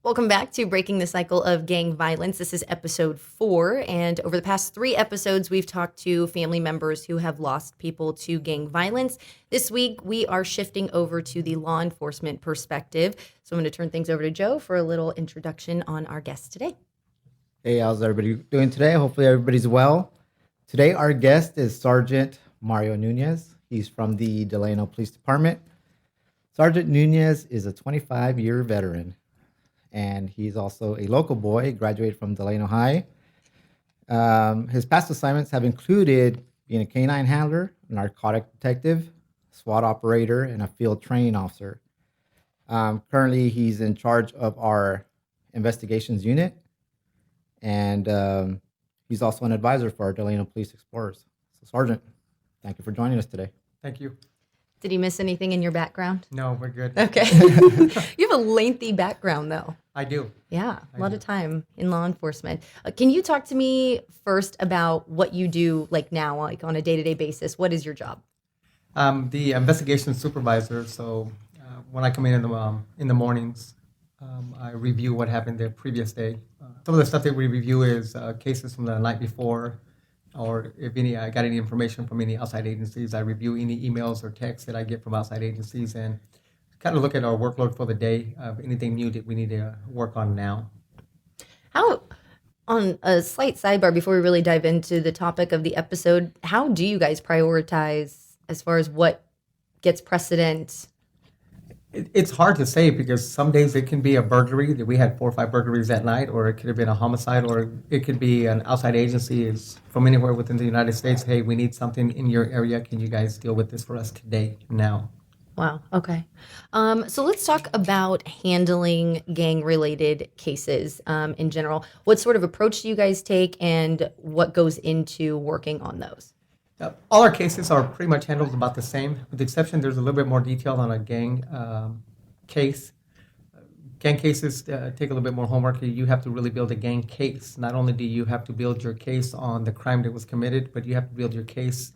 Welcome back to Breaking the Cycle of Gang Violence. This is episode 4, and over the past 3 episodes, we've talked to family members who have lost people to gang violence. This week, we are shifting over to the law enforcement perspective. So I'm going to turn things over to Joe for a little introduction on our guest today. Hey, how's everybody doing today? Hopefully everybody's well. Today, our guest is Sergeant Mario Nunez. He's from the Delano Police Department. Sergeant Nunez is a 25-year veteran, and he's also a local boy, graduated from Delano High. His past assignments have included being a canine handler, a narcotic detective, SWAT operator, and a field training officer. Currently, he's in charge of our investigations unit, and he's also an advisor for our Delano Police Explorers. So, Sergeant, thank you for joining us today. Thank you. Did he miss anything in your background? No, we're good. Okay. You have a lengthy background, though. I do. Yeah, a lot of time in law enforcement. Can you talk to me first about what you do like now, like on a day-to-day basis? What is your job? The investigation supervisor. So when I come in the mornings, I review what happened the previous day. Some of the stuff that we review is cases from the night before, or if I got any information from any outside agencies. I review any emails or texts that I get from outside agencies and kind of look at our workload for the day, anything new that we need to work on now. How, on a slight sidebar before we really dive into the topic of the episode, how do you guys prioritize as far as what gets precedent? It's hard to say because some days it can be a burglary that we had 4 or 5 burglaries that night, or it could have been a homicide, or it could be an outside agency is from anywhere within the United States. Hey, we need something in your area. Can you guys deal with this for us today, now? Wow. Okay. So let's talk about handling gang-related cases in general. What sort of approach do you guys take, and what goes into working on those? All our cases are pretty much handled about the same, with the exception there's a little bit more detail on a gang case. Gang cases take a little bit more homework. You have to really build a gang case. Not only do you have to build your case on the crime that was committed, but you have to build your case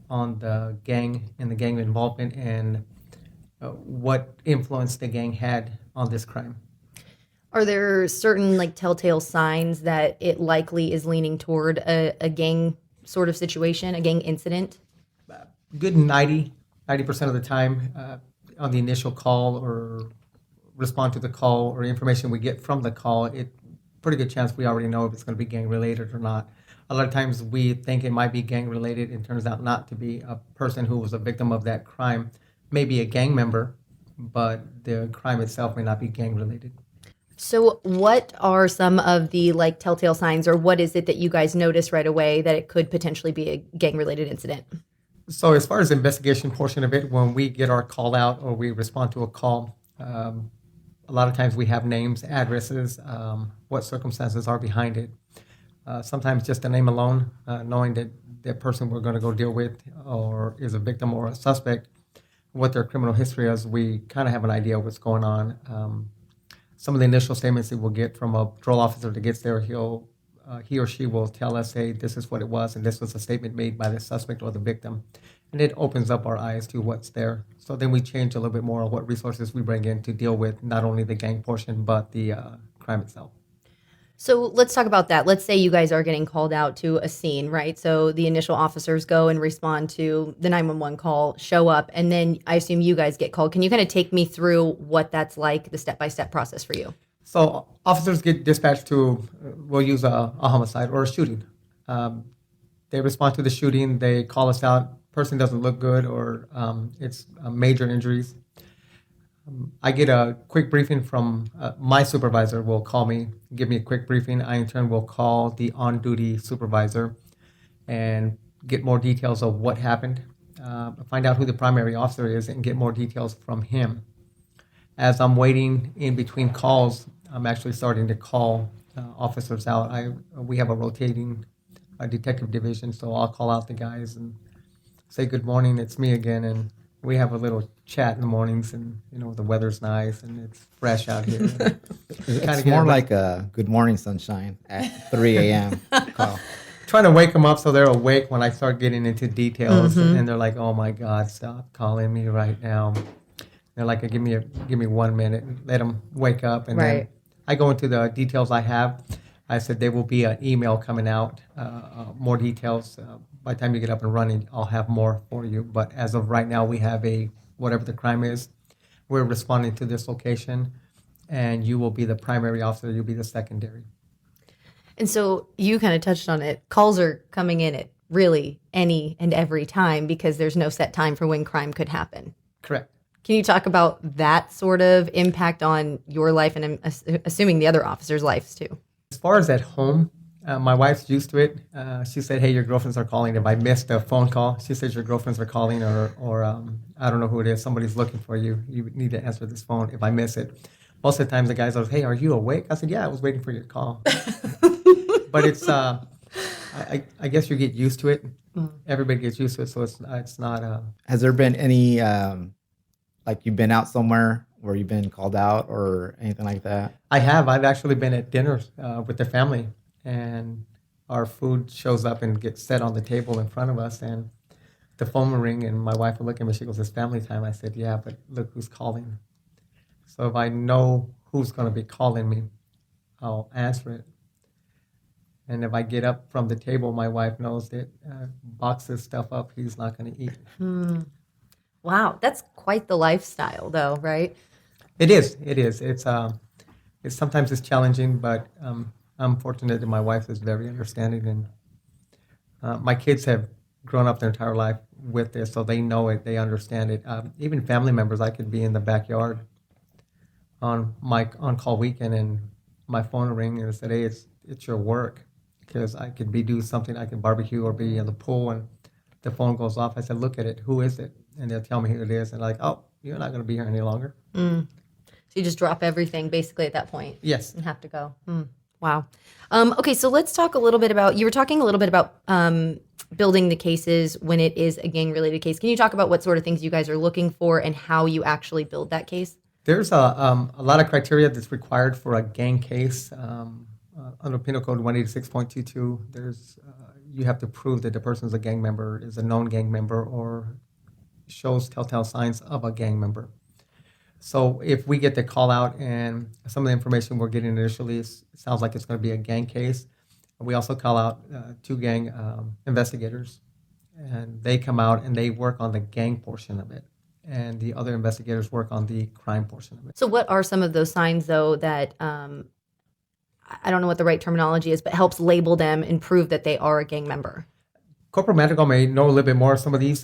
on the gang and the gang involvement and what influence the gang had on this crime. Are there certain like telltale signs that it likely is leaning toward a gang sort of situation, a gang incident? Good 90% of the time on the initial call or respond to the call or information we get from the call, pretty good chance we already know if it's going to be gang related or not. A lot of times we think it might be gang related. It turns out not to be. A person who was a victim of that crime may be a gang member, but the crime itself may not be gang related. So what are some of the like telltale signs, or what is it that you guys notice right away that it could potentially be a gang-related incident? So as far as the investigation portion of it, when we get our call out or we respond to a call, a lot of times we have names, addresses, what circumstances are behind it. Sometimes just the name alone, knowing that that person we're going to go deal with or is a victim or a suspect, what their criminal history is, we kind of have an idea of what's going on. Some of the initial statements that we'll get from a patrol officer that gets there, he or she will tell us, hey, this is what it was, and this was a statement made by the suspect or the victim. And it opens up our eyes to what's there. So then we change a little bit more on what resources we bring in to deal with not only the gang portion, but the crime itself. So let's talk about that. Let's say you guys are getting called out to a scene, right? So the initial officers go and respond to the 911 call, show up, and then I assume you guys get called. Can you kind of take me through what that's like, the step-by-step process for you? So officers get dispatched to, we'll use a homicide or a shooting. They respond to the shooting, they call us out, person doesn't look good, or it's major injuries. I get a quick briefing from my supervisor will call me, give me a quick briefing. I in turn will call the on-duty supervisor and get more details of what happened, find out who the primary officer is and get more details from him. As I'm waiting in between calls, I'm actually starting to call officers out. We have a rotating detective division, so I'll call out the guys and say, good morning, it's me again, and we have a little chat in the mornings, and the weather's nice and it's fresh out here. It's more like a good morning sunshine at 3 a.m. call. Trying to wake them up so they're awake when I start getting into details, and they're like, "Oh my God, stop calling me right now." They're like, "Give me 1 minute, let them wake up," and right. then I go into the details I have. I said there will be an email coming out, more details. By the time you get up and running, I'll have more for you. But as of right now, we have whatever the crime is. We're responding to this location, and you will be the primary officer. You'll be the secondary. And so you kind of touched on it. Calls are coming in at really any and every time because there's no set time for when crime could happen. Correct. Can you talk about that sort of impact on your life and I'm assuming the other officers' lives too? As far as at home, my wife's used to it. She said, "Hey, your girlfriends are calling." If I missed a phone call, she says, "Your girlfriends are calling," or I don't know who it is. Somebody's looking for you. You need to answer this phone. If I miss it, most of the times the guys are, "Hey, are you awake?" I said, "Yeah, I was waiting for your call." But it's, I guess you get used to it. Everybody gets used to it, so it's not. Has there been any like you've been out somewhere where you've been called out or anything like that? I have. I've actually been at dinners with the family, and our food shows up and gets set on the table in front of us, and the phone will ring, and my wife will look at me. She goes, "It's family time." I said, "Yeah, but look who's calling." So if I know who's going to be calling me, I'll answer it. And if I get up from the table, my wife knows that boxes stuff up, he's not going to eat. Wow, that's quite the lifestyle though, right? It is. It's sometimes it's challenging, but I'm fortunate that my wife is very understanding, and my kids have grown up their entire life with this, so they know it, they understand it. Even family members, I could be in the backyard on my on-call weekend, and my phone will ring and said, "Hey, it's your work," because I could be doing something, I could barbecue or be in the pool, and the phone goes off. I said, "Look at it. Who is it?" And they'll tell me who it is, and like, "Oh, you're not going to be here any longer." So you just drop everything basically at that point. Yes. And have to go. Wow. Okay, so let's talk a little bit about, you were talking a little bit about building the cases when it is a gang-related case. Can you talk about what sort of things you guys are looking for and how you actually build that case? There's a lot of criteria that's required for a gang case. Under Penal Code 186.22, you have to prove that the person is a gang member, is a known gang member, or shows telltale signs of a gang member. So if we get the call out and some of the information we're getting initially sounds like it's going to be a gang case, we also call out two gang investigators, and they come out and they work on the gang portion of it, and the other investigators work on the crime portion of it. So what are some of those signs though that, I don't know what the right terminology is, but helps label them and prove that they are a gang member? Corporal Medical may know a little bit more. Some of these,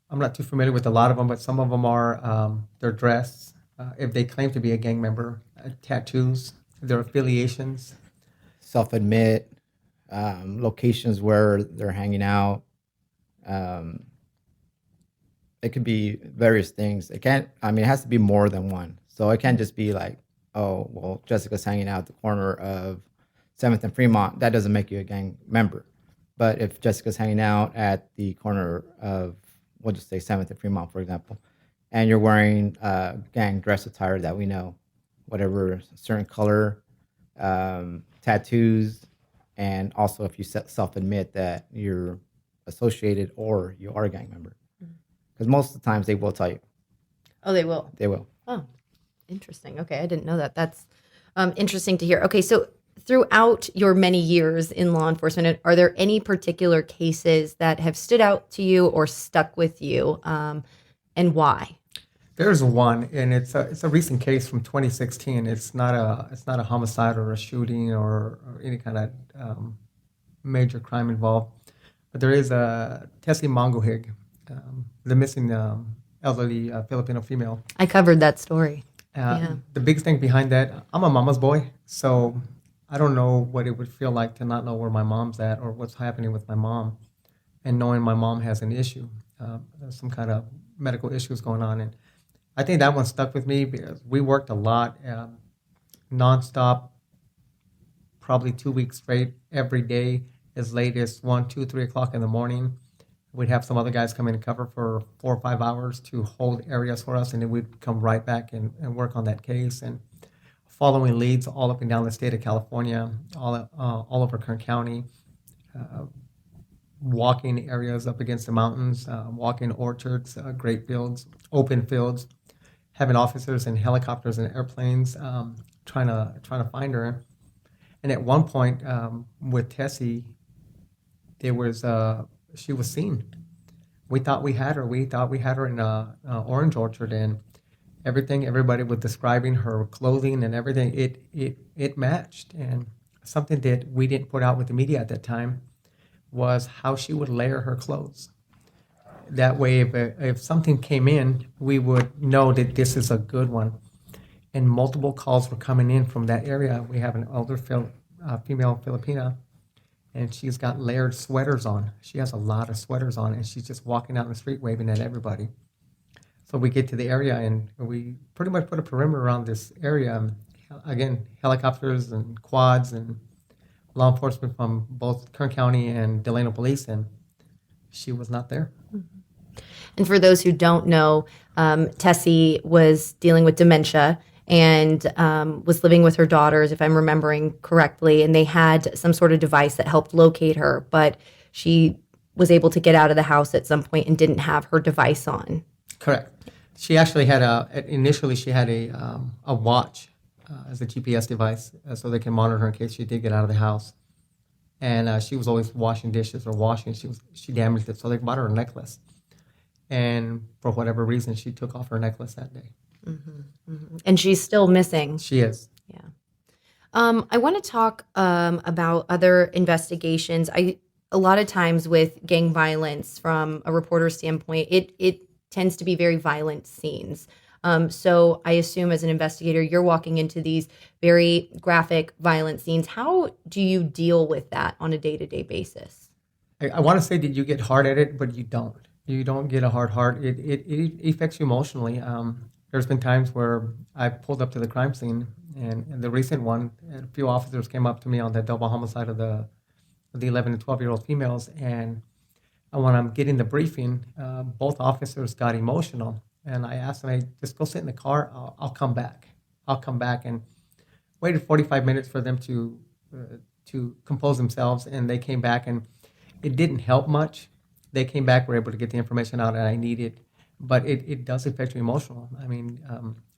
I'm not too familiar with a lot of them, but some of them are their dress, if they claim to be a gang member, tattoos, their affiliations. Self-admit, locations where they're hanging out. It could be various things. It has to be more than one. So it can't just be like, oh, well, Jessica's hanging out at the corner of 7th and Fremont. That doesn't make you a gang member. But if Jessica's hanging out at the corner of, we'll just say 7th and Fremont, for example, and you're wearing gang dress attire that we know, whatever certain color, tattoos, and also if you self-admit that you're associated or you are a gang member. Because most of the times they will tell you. Oh, they will? They will. Oh, interesting. Okay, I didn't know that. That's interesting to hear. Okay, so throughout your many years in law enforcement, are there any particular cases that have stood out to you or stuck with you, and why? There's one, and it's a recent case from 2016. It's not a homicide or a shooting or any kind of major crime involved, but there is a Tessie Mangohig, the missing elderly Filipino female. I covered that story. Yeah. The biggest thing behind that, I'm a mama's boy, so I don't know what it would feel like to not know where my mom's at or what's happening with my mom, and knowing my mom has an issue, some kind of medical issues going on. And I think that one stuck with me because we worked a lot, nonstop, probably 2 weeks straight, every day, as late as 1, 2, 3 o'clock in the morning. We'd have some other guys come in and cover for 4 or 5 hours to hold areas for us, and then we'd come right back and work on that case. And following leads all up and down the state of California, all over Kern County, walking areas up against the mountains, walking orchards, grape fields, open fields, having officers in helicopters and airplanes, trying to find her. And at one point, with Tessie, there was she was seen. We thought we had her. We thought we had her in a orange orchard, and everybody was describing her clothing and everything. It matched. And something that we didn't put out with the media at that time was how she would layer her clothes. That way, if something came in, we would know that this is a good one. And multiple calls were coming in from that area. We have an older female Filipina, and she's got layered sweaters on. She has a lot of sweaters on, and she's just walking out in the street waving at everybody. So we get to the area, and we pretty much put a perimeter around this area. Again, helicopters and quads and law enforcement from both Kern County and Delano Police, and she was not there. And for those who don't know, Tessie was dealing with dementia and was living with her daughters, if I'm remembering correctly, and they had some sort of device that helped locate her, but she was able to get out of the house at some point and didn't have her device on. Correct. She actually had initially she had a watch as a GPS device, so they can monitor her in case she did get out of the house. And she was always washing dishes or washing. She damaged it, so they bought her a necklace. And for whatever reason, she took off her necklace that day. Mm-hmm, mm-hmm. And she's still missing. She is. Yeah. I want to talk about other investigations. A lot of times with gang violence, from a reporter's standpoint, it tends to be very violent scenes. So I assume as an investigator, you're walking into these very graphic, violent scenes. How do you deal with that on a day-to-day basis? I want to say that you get hard at it, but you don't. You don't get a hard heart. It affects you emotionally. There's been times where I pulled up to the crime scene, and the recent one, a few officers came up to me on that double homicide of the 11 and 12-year-old females, and when I'm getting the briefing, both officers got emotional, and I asked them, "Hey, just go sit in the car. I'll come back. I'll come back." And waited 45 minutes for them to compose themselves, and they came back, and it didn't help much. They came back, were able to get the information out that I needed, but it does affect you emotional. I mean,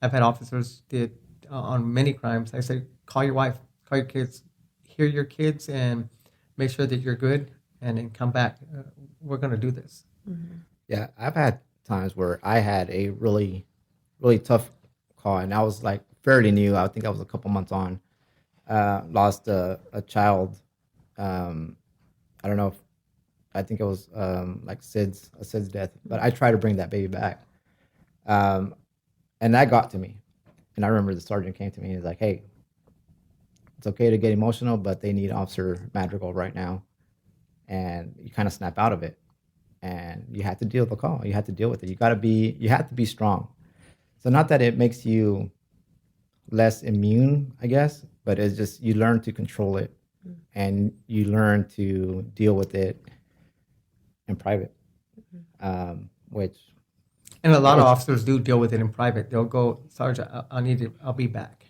I've had officers that on many crimes, I say, call your wife, call your kids, hear your kids, and make sure that you're good, and then come back. We're going to do this. Mm-hmm. Yeah, I've had times where I had a really, really tough call, and I was like fairly new. I think I was a couple months on. Lost a child. I don't know if, I think it was like Sid's death, but I tried to bring that baby back. And that got to me. And I remember the sergeant came to me and was like, "Hey, it's okay to get emotional, but they need Officer Madrigal right now." And you kind of snap out of it. And you had to deal with the call. You had to deal with it. You have to be strong. So not that it makes you less immune, I guess, but it's just you learn to control it and you learn to deal with it in private, which. And a lot of officers do deal with it in private. They'll go, "Sergeant, I'll be back."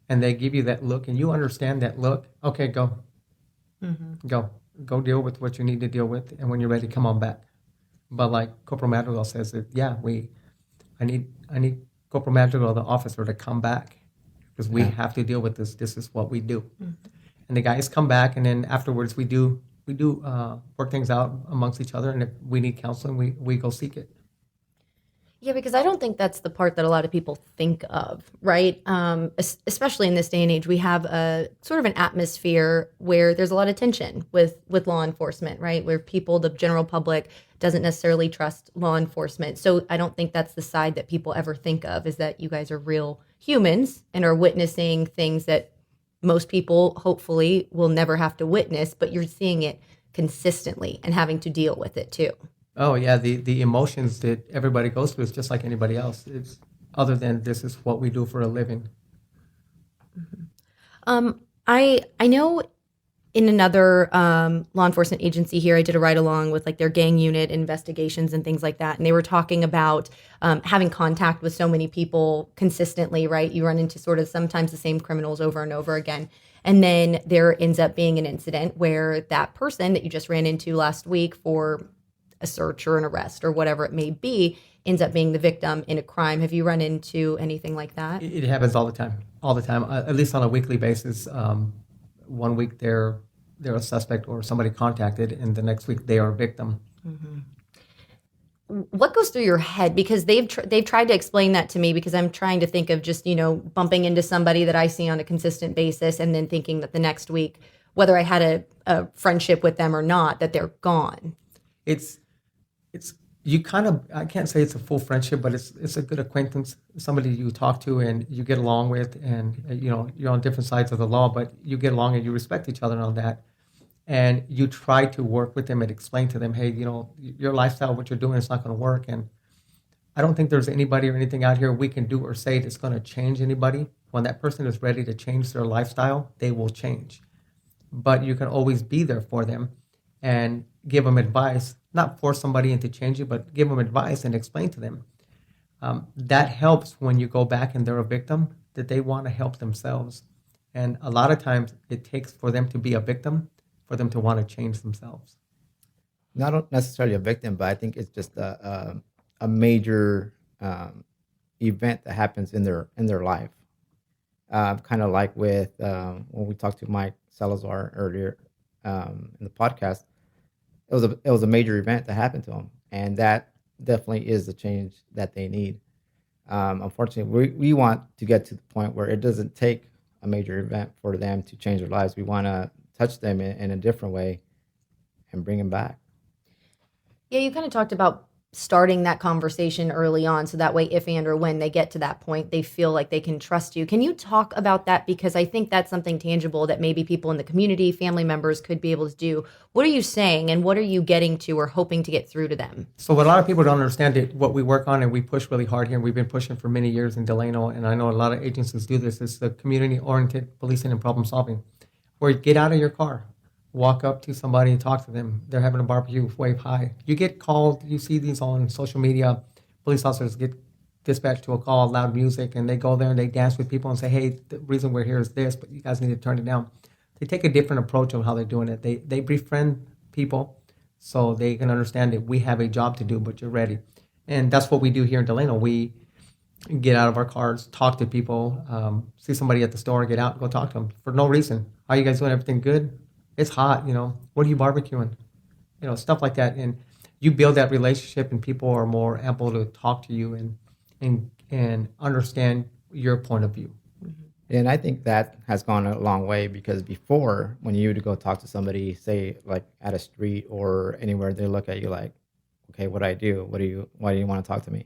And they give you that look, and you understand that look. Okay, go. Mm-hmm. Go deal with what you need to deal with, and when you're ready, come on back. But like Corporal Madrigal says, that yeah, I need Corporal Madrigal, the officer, to come back because we have to deal with this. This is what we do. Mm-hmm. And the guys come back, and then afterwards we do work things out amongst each other, and if we need counseling, we go seek it. Yeah, because I don't think that's the part that a lot of people think of, right? Especially in this day and age, we have a sort of an atmosphere where there's a lot of tension with law enforcement, right? Where people, the general public, doesn't necessarily trust law enforcement. So I don't think that's the side that people ever think of, is that you guys are real humans and are witnessing things that most people hopefully will never have to witness, but you're seeing it consistently and having to deal with it too. Oh yeah, the emotions that everybody goes through is just like anybody else. It's other than this is what we do for a living. Mm-hmm. I know in another law enforcement agency here, I did a ride along with like their gang unit investigations and things like that, and they were talking about having contact with so many people consistently. Right, you run into sort of sometimes the same criminals over and over again. And then there ends up being an incident where that person that you just ran into last week for a search or an arrest or whatever it may be ends up being the victim in a crime. Have you run into anything like that? It happens all the time. all the time, at least on a weekly basis. One week they're a suspect or somebody contacted, and the next week they are a victim. What goes through your head? Because they've tried to explain that to me, because I'm trying to think of just, bumping into somebody that I see on a consistent basis and then thinking that the next week, whether I had a friendship with them or not, that they're gone. It's you kind of, I can't say it's a full friendship, but it's a good acquaintance, somebody you talk to and you get along with, and you're on different sides of the law, but you get along and you respect each other and all that. And you try to work with them and explain to them, hey, your lifestyle, what you're doing, is not going to work. And I don't think there's anybody or anything out here we can do or say that's going to change anybody. When that person is ready to change their lifestyle, they will change. But you can always be there for them and give them advice, not force somebody into changing, but give them advice and explain to them. That helps when you go back and they're a victim, that they want to help themselves. And a lot of times it takes for them to be a victim for them to want to change themselves. Not necessarily a victim, but I think it's just a major event that happens in their life. Kind of like with when we talked to Mike Salazar earlier in the podcast, it was a major event that happened to him, and that definitely is the change that they need. Unfortunately, we want to get to the point where it doesn't take a major event for them to change their lives. We want to touch them in a different way and bring them back. Yeah, you kind of talked about starting that conversation early on, so that way if and or when they get to that point, they feel like they can trust you. Can you talk about that? Because I think that's something tangible that maybe people in the community, family members, could be able to do. What are you saying, and what are you getting to or hoping to get through to them? So what a lot of people don't understand is what we work on, and we push really hard here, and we've been pushing for many years in Delano, and I know a lot of agencies do this, is the community-oriented policing and problem solving, where you get out of your car, walk up to somebody and talk to them. They're having a barbecue, wave hi. You get called, you see these on social media, police officers get dispatched to a call, loud music, and they go there and they dance with people and say, hey, the reason we're here is this, but you guys need to turn it down. They take a different approach on how they're doing it. They befriend people so they can understand that we have a job to do, but you're ready. And that's what we do here in Delano. We get out of our cars, talk to people, see somebody at the store, get out, go talk to them for no reason. How are you guys doing? Everything good? It's hot, what are you barbecuing? Stuff like that. And you build that relationship and people are more able to talk to you and understand your point of view. And I think that has gone a long way, because before, when you would go talk to somebody, say like at a street or anywhere, they look at you like, okay, what do I do? Why do you want to talk to me?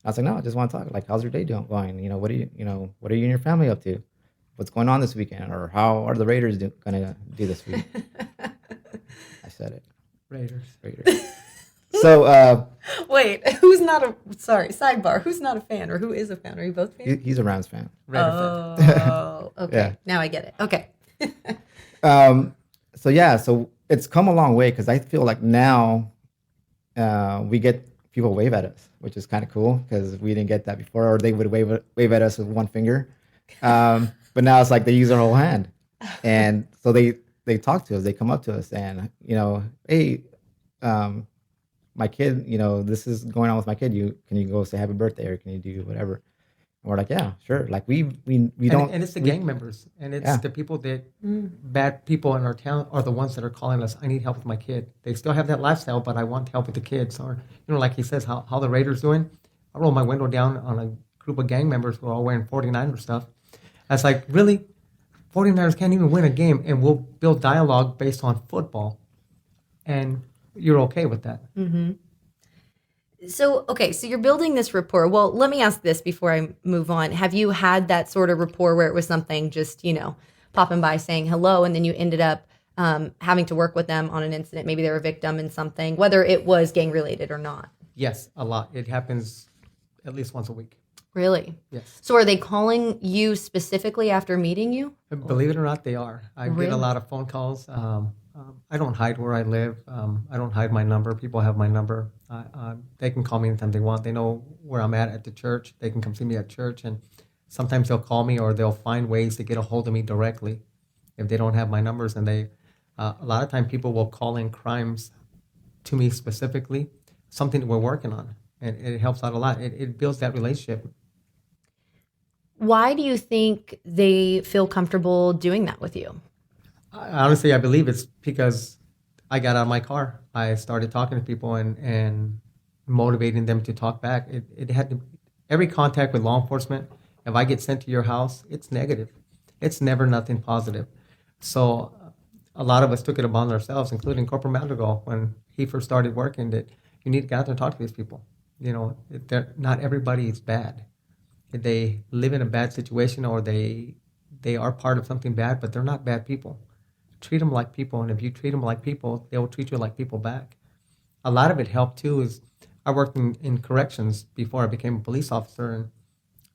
I was like, no, I just want to talk. Like, how's your day going? What are you and your family up to? What's going on this weekend? Or how are the Raiders going to do this week? I said it. Raiders. So, Wait, who's not a, sorry, sidebar, who's not a fan, or who is a fan? Are you both fans? he's a Rams fan. Oh, okay. Yeah. Now I get it. Okay. So it's come a long way, because I feel like now we get people wave at us, which is kind of cool, because we didn't get that before, or they would wave at us with one finger. But now it's like they use their whole hand. And so they talk to us, they come up to us and, hey, my kid, this is going on with my kid. Can you go say happy birthday, or can you do whatever? And we're like, yeah, sure. Like we don't. And it's the gang members, and it's the people that bad people in our town are the ones that are calling us. I need help with my kid. They still have that lifestyle, but I want help with the kids. Or like he says, how the Raiders doing? I roll my window down on a group of gang members who are all wearing 49er stuff. I was like, really? 49ers can't even win a game, and we'll build dialogue based on football, and you're okay with that. Mm-hmm. So you're building this rapport. Well, let me ask this before I move on. Have you had that sort of rapport where it was something just, popping by saying hello, and then you ended up having to work with them on an incident? Maybe they were a victim in something, whether it was gang related or not. Yes, a lot. It happens at least once a week. Really? Yes. So are they calling you specifically after meeting you? Believe it or not, they are. I get a lot of phone calls. I don't hide where I live. I don't hide my number. People have my number. They can call me anytime they want. They know where I'm at the church. They can come see me at church. And sometimes they'll call me, or they'll find ways to get a hold of me directly if they don't have my numbers. And a lot of time people will call in crimes to me specifically, something that we're working on. And it helps out a lot. It builds that relationship. Why do you think they feel comfortable doing that with you? Honestly, I believe it's because I got out of my car. I started talking to people and motivating them to talk back. It had to, every contact with law enforcement, if I get sent to your house, it's negative. It's never nothing positive. So a lot of us took it upon ourselves, including Corporal Madrigal, when he first started working, that you need to get out there and talk to these people. Not everybody is bad. They live in a bad situation, or they are part of something bad, but they're not bad people. Treat them like people, and if you treat them like people, they will treat you like people back. A lot of it helped too is I worked in corrections before I became a police officer, and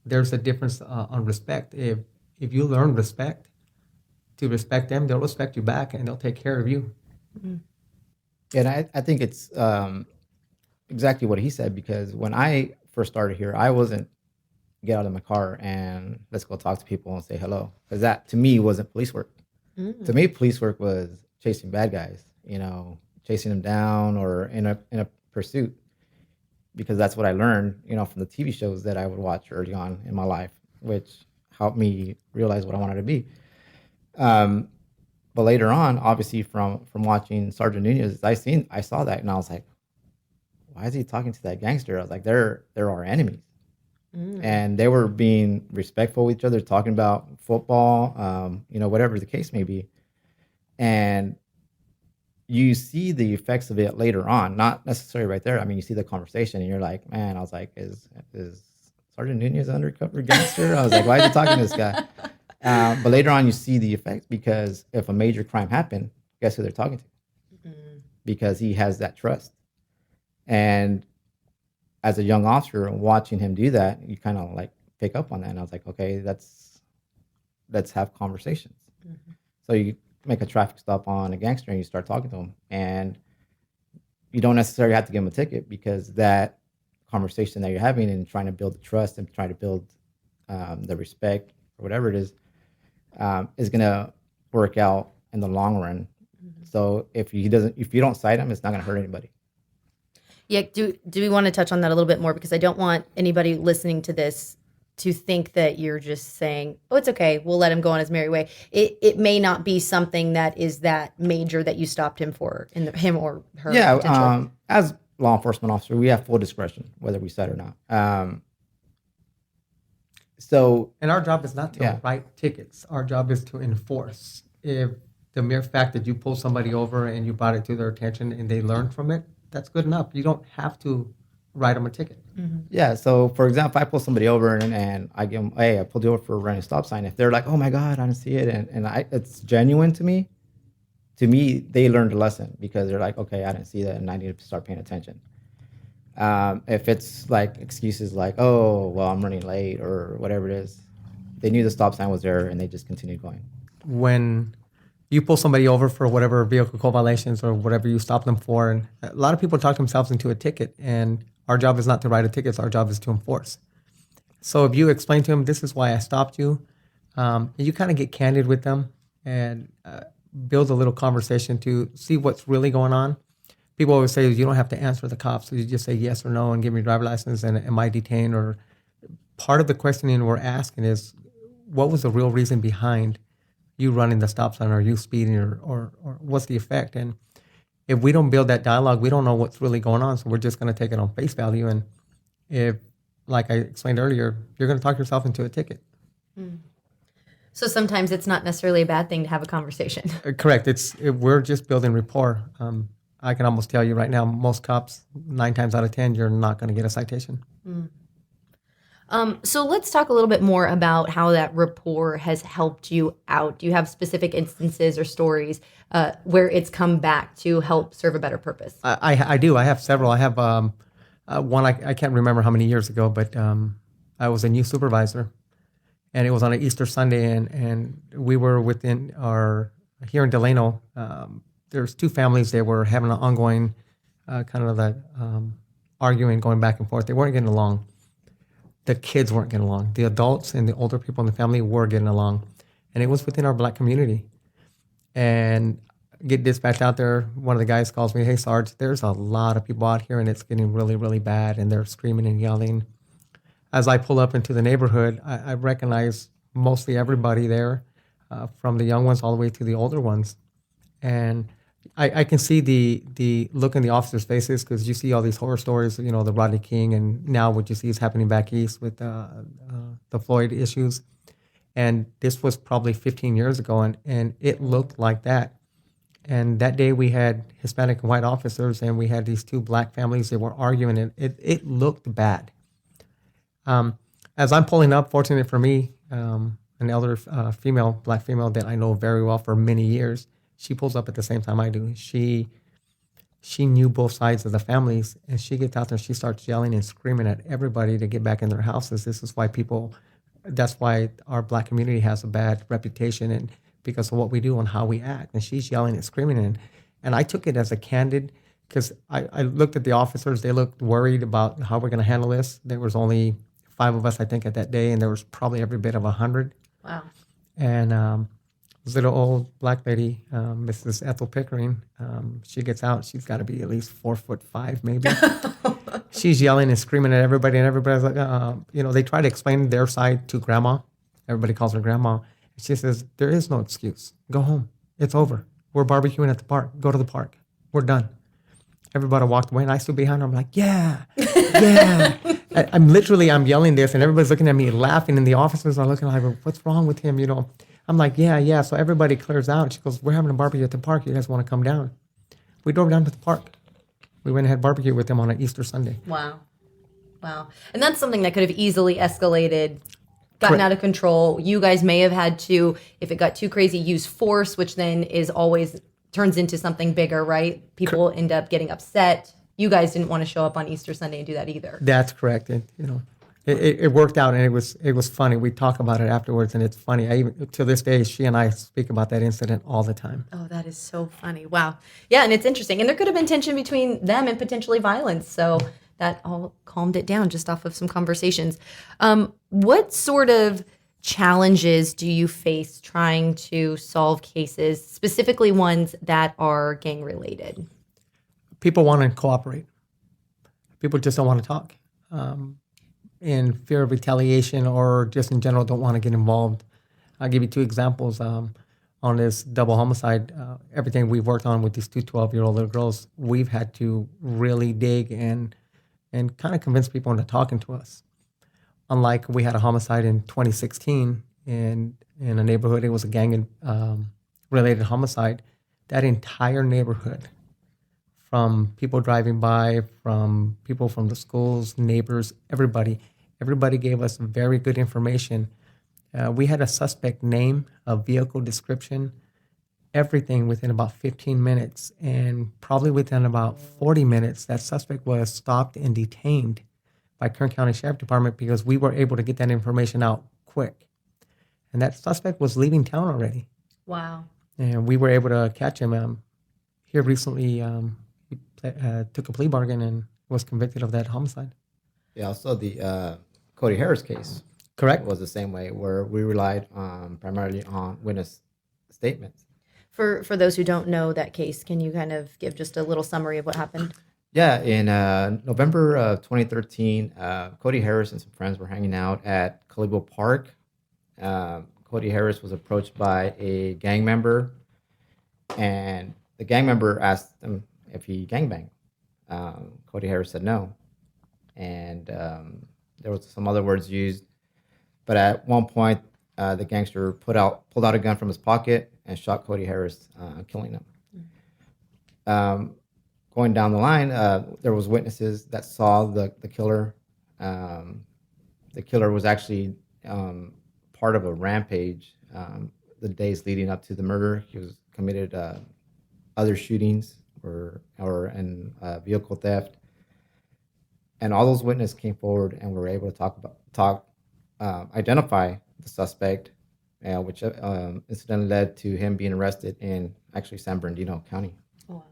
there's a difference on respect. If you learn respect, to respect them, they'll respect you back, and they'll take care of you. And I think it's exactly what he said, because when I first started here, I wasn't get out of my car and let's go talk to people and say hello, because that to me wasn't police work. To me, police work was chasing bad guys, chasing them down or in a pursuit, because that's what I learned, from the TV shows that I would watch early on in my life, which helped me realize what I wanted to be. But later on, obviously from watching Sergeant Nunez, I saw that and I was like, why is he talking to that gangster? I was like, they're our enemies. And they were being respectful with each other, talking about football, whatever the case may be. And you see the effects of it later on, not necessarily right there. I mean, you see the conversation and you're like, man, I was like, is Sergeant Nunez an undercover gangster? I was like, why is he talking to this guy? But later on, you see the effects, because if a major crime happened, guess who they're talking to? Because he has that trust. And as a young officer, watching him do that, you kind of like pick up on that. And I was like, okay, let's have conversations. So you make a traffic stop on a gangster and you start talking to him, and you don't necessarily have to give him a ticket, because that conversation that you're having and trying to build the trust and trying to build the respect or whatever it is going to work out in the long run. So if you don't cite him, it's not going to hurt anybody. Yeah, do we want to touch on that a little bit more? Because I don't want anybody listening to this to think that you're just saying, oh, it's okay, we'll let him go on his merry way. It may not be something that is that major that you stopped him for, him or her. Yeah, as law enforcement officer, we have full discretion whether we cite or not. And our job is not to write tickets. Our job is to enforce. If the mere fact that you pull somebody over and you brought it to their attention and they learn from it, that's good enough. You don't have to write them a ticket. Yeah. So, for example, if I pull somebody over and I give them, hey, I pulled you over for running a stop sign. If they're like, oh my God, I didn't see it, and it's genuine to me, they learned a lesson, because they're like, okay, I didn't see that, and I need to start paying attention. If it's like excuses like, oh, well, I'm running late or whatever it is, they knew the stop sign was there and they just continued going. When you pull somebody over for whatever vehicle code violations or whatever you stop them for, and a lot of people talk themselves into a ticket, and our job is not to write a ticket, our job is to enforce. So if you explain to them, this is why I stopped you, you kind of get candid with them and build a little conversation to see what's really going on. People always say you don't have to answer the cops, so you just say yes or no and give me your driver's license and am I detained? Or part of the questioning we're asking is, what was the real reason behind you running the stop sign, or you speeding, or what's the effect? And if we don't build that dialogue, we don't know what's really going on. So we're just going to take it on face value. And if, like I explained earlier, you're going to talk yourself into a ticket. So sometimes it's not necessarily a bad thing to have a conversation. Correct. We're just building rapport. I can almost tell you right now, most cops, 9 times out of 10, you're not going to get a citation. So let's talk a little bit more about how that rapport has helped you out. Do you have specific instances or stories where it's come back to help serve a better purpose? I do. I have several. I have one, I can't remember how many years ago, but I was a new supervisor, and it was on an Easter Sunday, and we were here in Delano, there's 2 families that were having an ongoing kind of that arguing, going back and forth. They weren't getting along. The kids weren't getting along. The adults and the older people in the family were getting along. And it was within our Black community. And get dispatched out there. One of the guys calls me, hey, Sarge, there's a lot of people out here and it's getting really, really bad. And they're screaming and yelling. as I pull up into the neighborhood, I recognize mostly everybody there, from the young ones all the way to the older ones. And I can see the look in the officers' faces because you see all these horror stories, you know, the Rodney King, and now what you see is happening back east with the Floyd issues. And this was probably 15 years ago, and it looked like that. And that day we had Hispanic and white officers, and we had these two black families that were arguing, and it looked bad. As I'm pulling up, fortunate for me, an elder female, black female that I know very well for many years, she pulls up at the same time I do. She knew both sides of the families, and she gets out there and she starts yelling and screaming at everybody to get back in their houses. That's why our black community has a bad reputation, and because of what we do and how we act. And she's yelling and screaming, and I took it as a candid, because I looked at the officers. They looked worried about how we're going to handle this. There was only 5 of us, I think, at that day, and there was probably every bit of 100. Wow. And this little old black lady, Mrs. Ethel Pickering, she gets out. She's got to be at least 4'5", maybe. She's yelling and screaming at everybody, and everybody's like, they try to explain their side to Grandma. Everybody calls her Grandma. She says, there is no excuse. Go home. It's over. We're barbecuing at the park. Go to the park. We're done. Everybody walked away, and I stood behind her. I'm like, yeah. I'm yelling this, and everybody's looking at me laughing, and the officers are looking like, what's wrong with him? I'm like, yeah. So everybody clears out. She goes, we're having a barbecue at the park. You guys want to come down? We drove down to the park. We went and had barbecue with them on an Easter Sunday. Wow. And that's something that could have easily escalated, gotten out of control. You guys may have had to, if it got too crazy, use force, which then is always turns into something bigger, right? People end up getting upset. You guys didn't want to show up on Easter Sunday and do that either. That's correct. It worked out, and it was funny. We talk about it afterwards, and it's funny. To this day, she and I speak about that incident all the time. Oh, that is so funny. Wow. Yeah, and it's interesting. And there could have been tension between them and potentially violence. So that all calmed it down just off of some conversations. What sort of challenges do you face trying to solve cases, specifically ones that are gang related? People want to cooperate. People just don't want to talk. In fear of retaliation, or just in general don't want to get involved. I'll give you 2 examples. On this double homicide, everything we've worked on with these 2 12-year-old little girls, we've had to really dig and kind of convince people into talking to us. Unlike we had a homicide in 2016 in a neighborhood, it was a gang related homicide. That entire neighborhood, from people driving by, from people from the schools, neighbors, everybody gave us very good information. We had a suspect name, a vehicle description, everything within about 15 minutes. And probably within about 40 minutes, that suspect was stopped and detained by Kern County Sheriff Department because we were able to get that information out quick. And that suspect was leaving town already. Wow. And we were able to catch him. Here recently, took a plea bargain and was convicted of that homicide. Yeah, also the Cody Harris case. Correct. Was the same way, where we relied primarily on witness statements. For those who don't know that case, can you kind of give just a little summary of what happened? Yeah, in November of 2013, Cody Harris and some friends were hanging out at Calibo Park. Cody Harris was approached by a gang member, and the gang member asked him if he gangbanged. Cody Harris said no, and there was some other words used. But at one point, the gangster pulled out a gun from his pocket and shot Cody Harris, killing him. Going down the line, there was witnesses that saw the killer. The killer was actually part of a rampage the days leading up to the murder. He was committed other shootings or vehicle theft, and all those witnesses came forward and were able to identify the suspect, which incidentally led to him being arrested in actually San Bernardino County. Wow.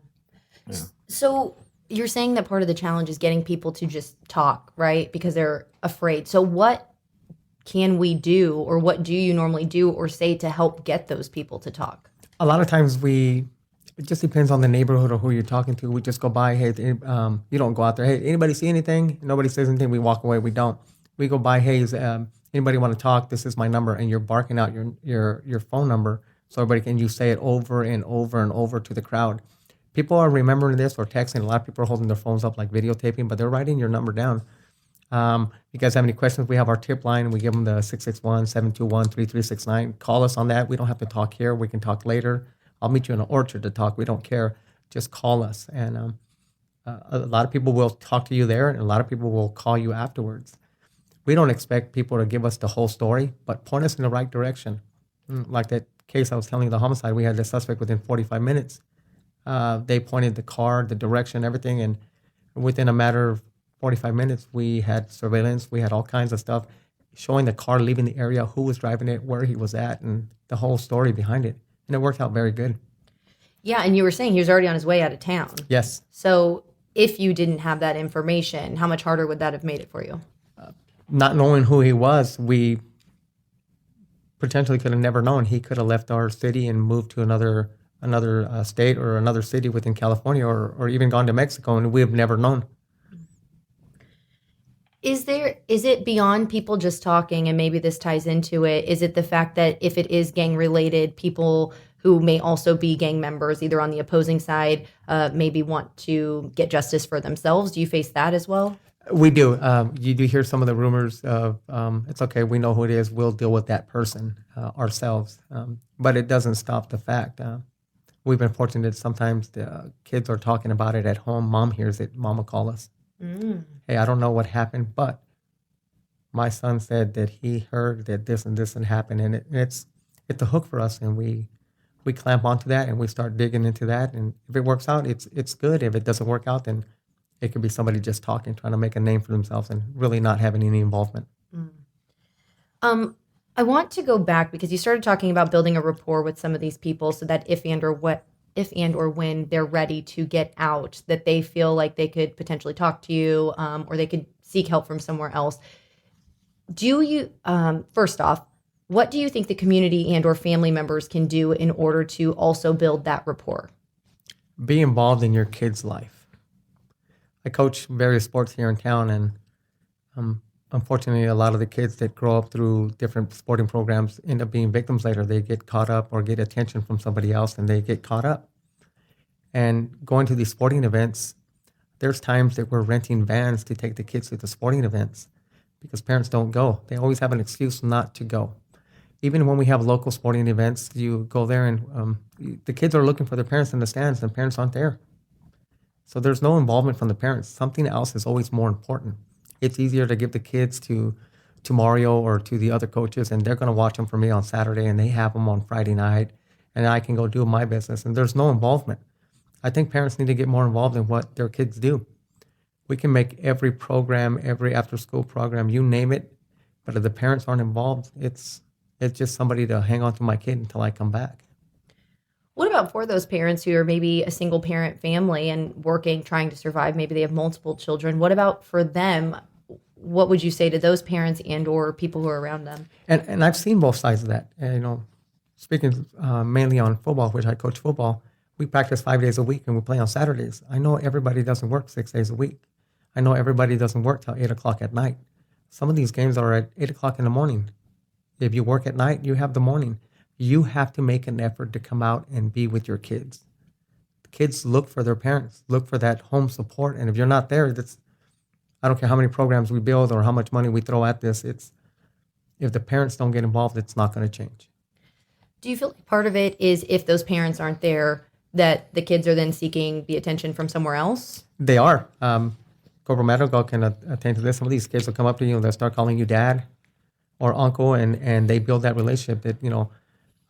Yeah. So you're saying that part of the challenge is getting people to just talk, right? Because they're afraid. So what can we do, or what do you normally do or say to help get those people to talk? A lot of times it just depends on the neighborhood or who you're talking to. We just go by, hey, you don't go out there, hey, anybody see anything? Nobody says anything, we walk away, we don't. we go by, hey, anybody want to talk? This is my number, and you're barking out your phone number so everybody can, you say it over and over and over to the crowd. People are remembering this or texting. A lot of people are holding their phones up like videotaping, but they're writing your number down. You guys have any questions? We have our tip line. We give them the 661-721-3369. Call us on that. We don't have to talk here. We can talk later. I'll meet you in an orchard to talk. We don't care. Just call us. And a lot of people will talk to you there, and a lot of people will call you afterwards. We don't expect people to give us the whole story, but point us in the right direction. Like that case I was telling you, the homicide, we had the suspect within 45 minutes. They pointed the car, the direction, everything, and within a matter of 45 minutes, we had surveillance. We had all kinds of stuff showing the car leaving the area, who was driving it, where he was at, and the whole story behind it. And it worked out very good. Yeah, and you were saying he was already on his way out of town. Yes. So if you didn't have that information, how much harder would that have made it for you? Not knowing who he was, we potentially could have never known. He could have left our city and moved to another state or another city within California, or even gone to Mexico, and we have never known. Is it beyond people just talking, and maybe this ties into it? Is it the fact that if it is gang related, people who may also be gang members, either on the opposing side, maybe want to get justice for themselves? Do you face that as well? We do. You do hear some of the rumors of, it's okay, we know who it is, we'll deal with that person ourselves. But it doesn't stop the fact. We've been fortunate sometimes the kids are talking about it at home. Mom hears it. Mom will call us. Hey, I don't know what happened, but my son said that he heard that this and this had happened. And it's a hook for us. And we clamp onto that and we start digging into that. And if it works out, it's good. If it doesn't work out, then it could be somebody just talking, trying to make a name for themselves and really not having any involvement. I want to go back because you started talking about building a rapport with some of these people so that if and or when they're ready to get out, that they feel like they could potentially talk to you, or they could seek help from somewhere else. Do you, first off, what do you think the community and or family members can do in order to also build that rapport? Be involved in your kid's life. I coach various sports here in town, and unfortunately, a lot of the kids that grow up through different sporting programs end up being victims later. They get caught up or get attention from somebody else, and they get caught up. And going to these sporting events, there's times that we're renting vans to take the kids to the sporting events because parents don't go. They always have an excuse not to go. Even when we have local sporting events, you go there and the kids are looking for their parents in the stands, and parents aren't there. So there's no involvement from the parents. Something else is always more important. It's easier to give the kids to Mario or to the other coaches, and they're going to watch them for me on Saturday, and they have them on Friday night, and I can go do my business, and there's no involvement. I think parents need to get more involved in what their kids do. We can make every program, every after-school program, you name it, but if the parents aren't involved, it's just somebody to hang on to my kid until I come back. What about for those parents who are maybe a single parent family and working, trying to survive? Maybe they have multiple children. What about for them? What would you say to those parents and or people who are around them? And I've seen both sides of that. And, speaking mainly on football, which I coach football, we practice 5 days a week and we play on Saturdays. I know everybody doesn't work 6 days a week. I know everybody doesn't work till 8 o'clock at night. Some of these games are at 8 o'clock in the morning. If you work at night, you have the morning. You have to make an effort to come out and be with your kids. The kids look for their parents, look for that home support. And if you're not there, I don't care how many programs we build or how much money we throw at this. If the parents don't get involved, it's not going to change. Do you feel like part of it is if those parents aren't there, that the kids are then seeking the attention from somewhere else? They are. Corporal Madrigal can attend to this. Some of these kids will come up to you and they'll start calling you dad or uncle, and they build that relationship that,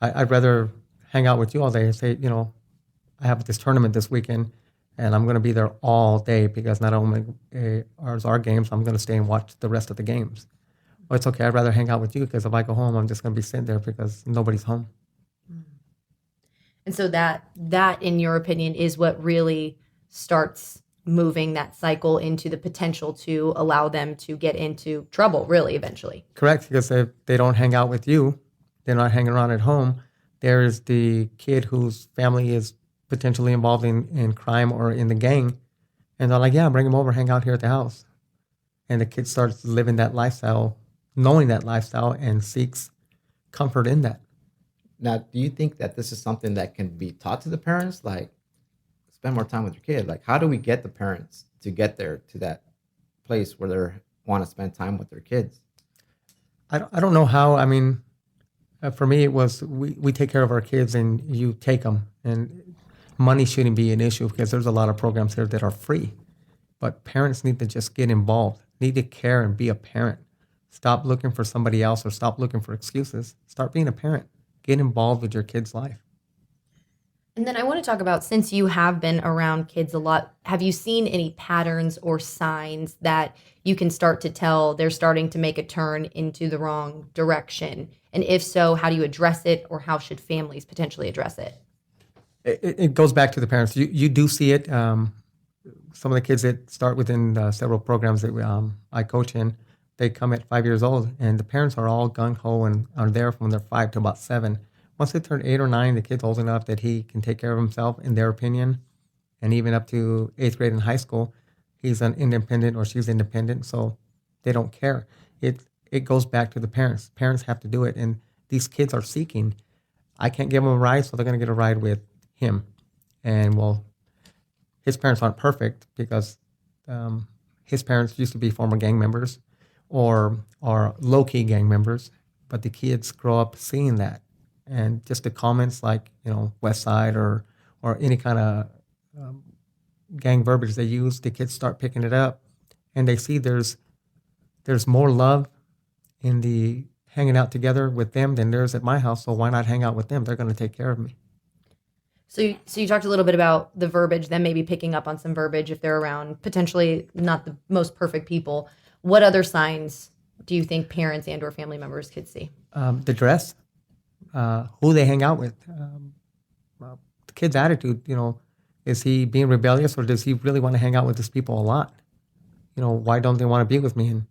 I'd rather hang out with you all day and say, I have this tournament this weekend and I'm going to be there all day because not only are our games, I'm going to stay and watch the rest of the games. Well, it's okay. I'd rather hang out with you because if I go home, I'm just going to be sitting there because nobody's home. And so that, in your opinion, is what really starts moving that cycle into the potential to allow them to get into trouble, really, eventually. Correct. Because if they don't hang out with you, they're not hanging around at home. There is the kid whose family is potentially involved in crime or in the gang. And they're like, yeah, bring him over, hang out here at the house. and the kid starts living that lifestyle, knowing that lifestyle, and seeks comfort in that. Now, do you think that this is something that can be taught to the parents? Like, spend more time with your kid. Like, how do we get the parents to get there to that place where they want to spend time with their kids? I don't know how. I mean, for me, it was we take care of our kids and you take them. And money shouldn't be an issue because there's a lot of programs here that are free. But parents need to just get involved, need to care and be a parent. Stop looking for somebody else or stop looking for excuses. Start being a parent. Get involved with your kid's life. And then I want to talk about, since you have been around kids a lot, have you seen any patterns or signs that you can start to tell they're starting to make a turn into the wrong direction? And if so, how do you address it, or how should families potentially address it? It goes back to the parents. You do see it. Some of the kids that start within several programs that I coach in, they come at 5 years old, and the parents are all gung-ho and are there from they're 5 to about 7. Once they turn 8 or 9, the kid's old enough that he can take care of himself, in their opinion, and even up to 8th grade in high school, he's an independent or she's independent, so they don't care. It goes back to the parents. Parents have to do it, and these kids are seeking. I can't give them a ride, so they're going to get a ride with him. And, well, his parents aren't perfect because his parents used to be former gang members or low-key gang members, but the kids grow up seeing that. And just the comments like, West Side or any kind of gang verbiage they use, the kids start picking it up, and they see there's more love in the hanging out together with them than there's at my house. So why not hang out with them? They're going to take care of me. So you talked a little bit about the verbiage, then maybe picking up on some verbiage if they're around potentially not the most perfect people. What other signs do you think parents and or family members could see? The dress, who they hang out with, the kid's attitude, is he being rebellious or does he really want to hang out with these people a lot? Why don't they want to be with me? And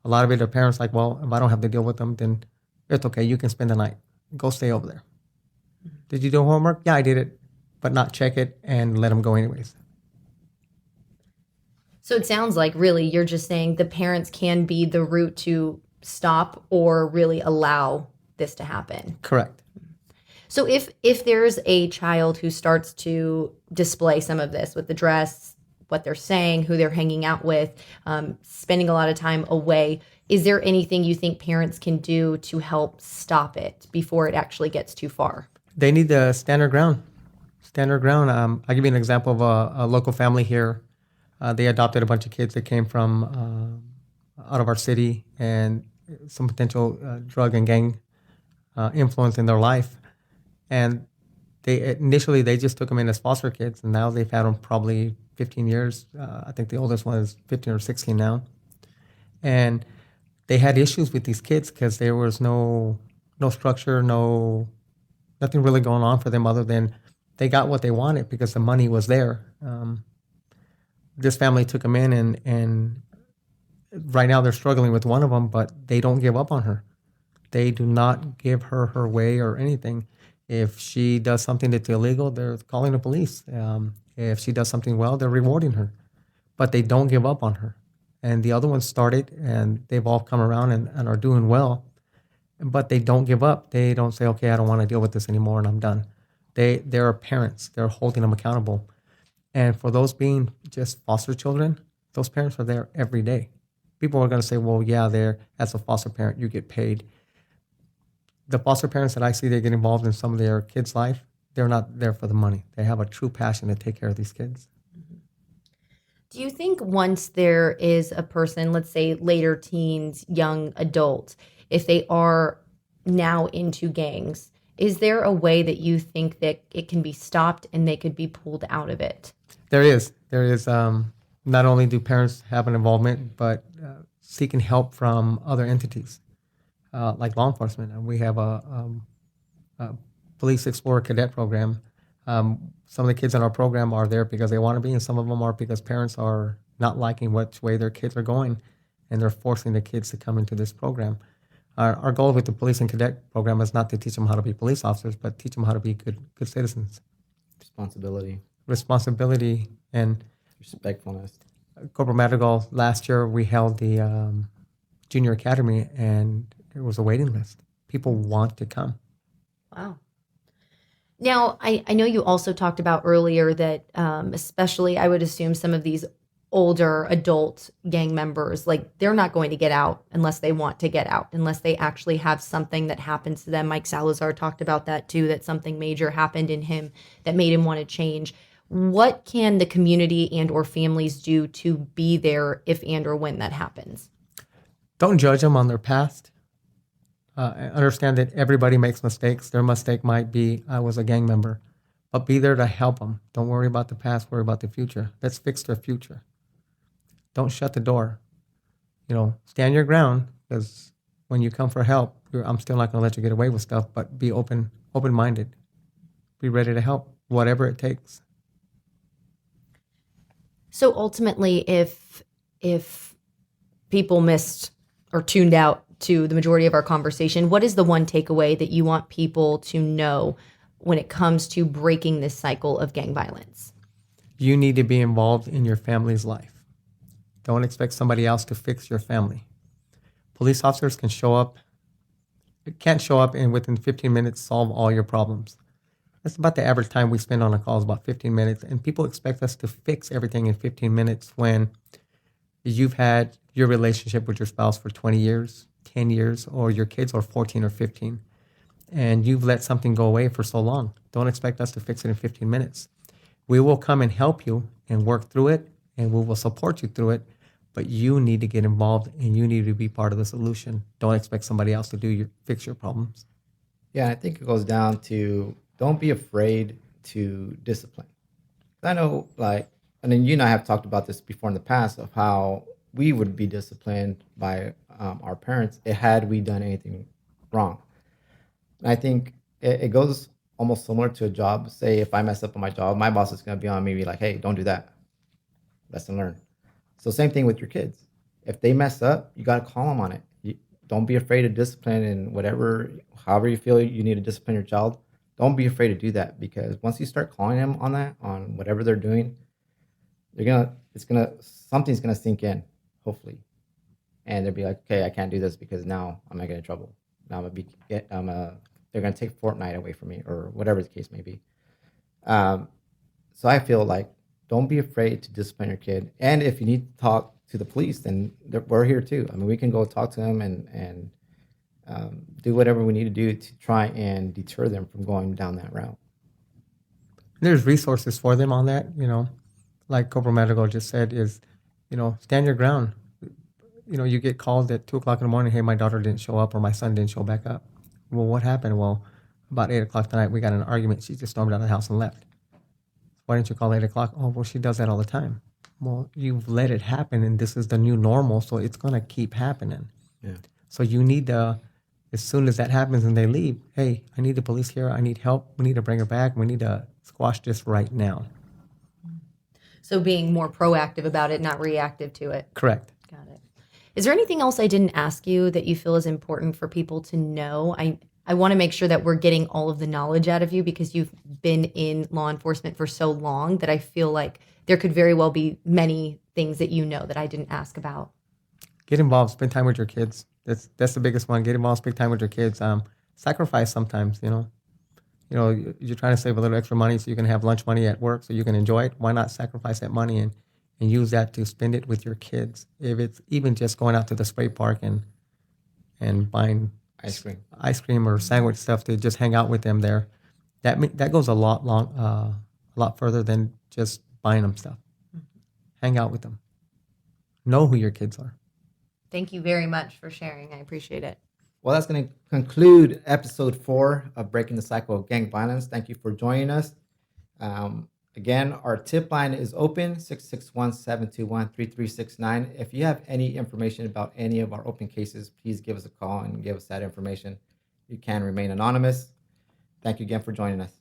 a lot of it are parents like, well, if I don't have to deal with them, then it's okay. You can spend the night. Go stay over there. Did you do homework? Yeah, I did it, but not check it and let them go anyways. So it sounds like really you're just saying the parents can be the route to stop or really allow this to happen. Correct. So if there's a child who starts to display some of this with the dress, what they're saying, who they're hanging out with, spending a lot of time away, is there anything you think parents can do to help stop it before it actually gets too far? They need the stand their ground. Stand their ground. I'll give you an example of a local family here. They adopted a bunch of kids that came from out of our city and some potential drug and gang influence in their life. And they just took them in as foster kids, and now they've had them probably 15 years. I think the oldest one is 15 or 16 now. And they had issues with these kids because there was no structure, nothing really going on for them other than they got what they wanted because the money was there. This family took them in, and right now they're struggling with one of them, but they don't give up on her. They do not give her her way or anything. If she does something that's illegal, they're calling the police. If she does something well, they're rewarding her. But they don't give up on her. And the other ones started, and they've all come around and are doing well. But they don't give up. They don't say, okay, I don't want to deal with this anymore, and I'm done. They're parents. They're holding them accountable. And for those being just foster children, those parents are there every day. People are going to say, well, yeah, as a foster parent, you get paid. The foster parents that I see that get involved in some of their kids' life, they're not there for the money. They have a true passion to take care of these kids. Do you think once there is a person, let's say later teens, young adults, if they are now into gangs, is there a way that you think that it can be stopped and they could be pulled out of it? There is. Not only do parents have an involvement, but seeking help from other entities, like law enforcement. And we have a Police Explorer Cadet program. Some of the kids in our program are there because they want to be, and some of them are because parents are not liking which way their kids are going, and they're forcing the kids to come into this program. Our goal with the Police and Cadet program is not to teach them how to be police officers, but teach them how to be good citizens. Responsibility And respectfulness. Corporal Madrigal, last year we held the Junior Academy, and it was a waiting list. People want to come. Wow. Now, I know you also talked about earlier that, especially, I would assume some of these older adult gang members, like they're not going to get out unless they want to get out, unless they actually have something that happens to them. Mike Salazar talked about that too, that something major happened in him that made him want to change. What can the community and or families do to be there if and or when that happens? Don't judge them on their past. Understand that everybody makes mistakes. Their mistake might be, I was a gang member. But be there to help them. Don't worry about the past, worry about the future. Let's fix their future. Don't shut the door. Stand your ground, because when you come for help, I'm still not going to let you get away with stuff, but be open-minded. Be ready to help, whatever it takes. So ultimately, if people missed or tuned out to the majority of our conversation, what is the one takeaway that you want people to know when it comes to breaking this cycle of gang violence? You need to be involved in your family's life. Don't expect somebody else to fix your family. Police officers can't show up and within 15 minutes solve all your problems. That's about the average time we spend on a call, is about 15 minutes. And people expect us to fix everything in 15 minutes when you've had your relationship with your spouse for 20 years, 10 years, or your kids are 14 or 15. And you've let something go away for so long. Don't expect us to fix it in 15 minutes. We will come and help you and work through it, and we will support you through it. But you need to get involved and you need to be part of the solution. Don't expect somebody else to fix your problems. Yeah, I think it goes down to don't be afraid to discipline. I know, and then you and I have talked about this before in the past of how we would be disciplined by our parents had we done anything wrong. And I think it goes almost similar to a job. Say if I mess up on my job, my boss is going to be on me, be like, hey, don't do that. Lesson learned. So same thing with your kids. If they mess up, you got to call them on it. Don't be afraid to discipline, and however you feel you need to discipline your child. Don't be afraid to do that, because once you start calling them on that, on whatever they're doing, something's gonna sink in, hopefully, and they'll be like, okay, I can't do this because now I'm gonna get in trouble. Now they're gonna take Fortnite away from me, or whatever the case may be. So I feel like don't be afraid to discipline your kid, and if you need to talk to the police, then we're here too. I mean, we can go talk to them and do whatever we need to do to try and deter them from going down that route. There's resources for them on that, like Corporal Madrigal just said, is, stand your ground. You get called at 2:00 in the morning, hey, my daughter didn't show up or my son didn't show back up. Well, what happened? Well, about 8:00 tonight, we got in an argument. She just stormed out of the house and left. Why didn't you call 8:00? Oh, well, she does that all the time. Well, you've let it happen, and this is the new normal, so it's going to keep happening. Yeah. So you need to, as soon as that happens and they leave, hey, I need the police here. I need help. We need to bring her back. We need to squash this right now. So being more proactive about it, not reactive to it. Correct. Got it. Is there anything else I didn't ask you that you feel is important for people to know? I want to make sure that we're getting all of the knowledge out of you, because you've been in law enforcement for so long that I feel like there could very well be many things that you know that I didn't ask about. Get involved. Spend time with your kids. That's the biggest one. Get involved. Spend time with your kids. Sacrifice sometimes. You're trying to save a little extra money so you can have lunch money at work so you can enjoy it. Why not sacrifice that money and use that to spend it with your kids? If it's even just going out to the spray park and buying ice cream or sandwich stuff to just hang out with them there, that goes a lot further than just buying them stuff. Hang out with them. Know who your kids are. Thank you very much for sharing. I appreciate it. Well, that's going to conclude episode 4 of Breaking the Cycle of Gang Violence. Thank you for joining us. Again, our tip line is open, 661-721-3369. If you have any information about any of our open cases, please give us a call and give us that information. You can remain anonymous. Thank you again for joining us.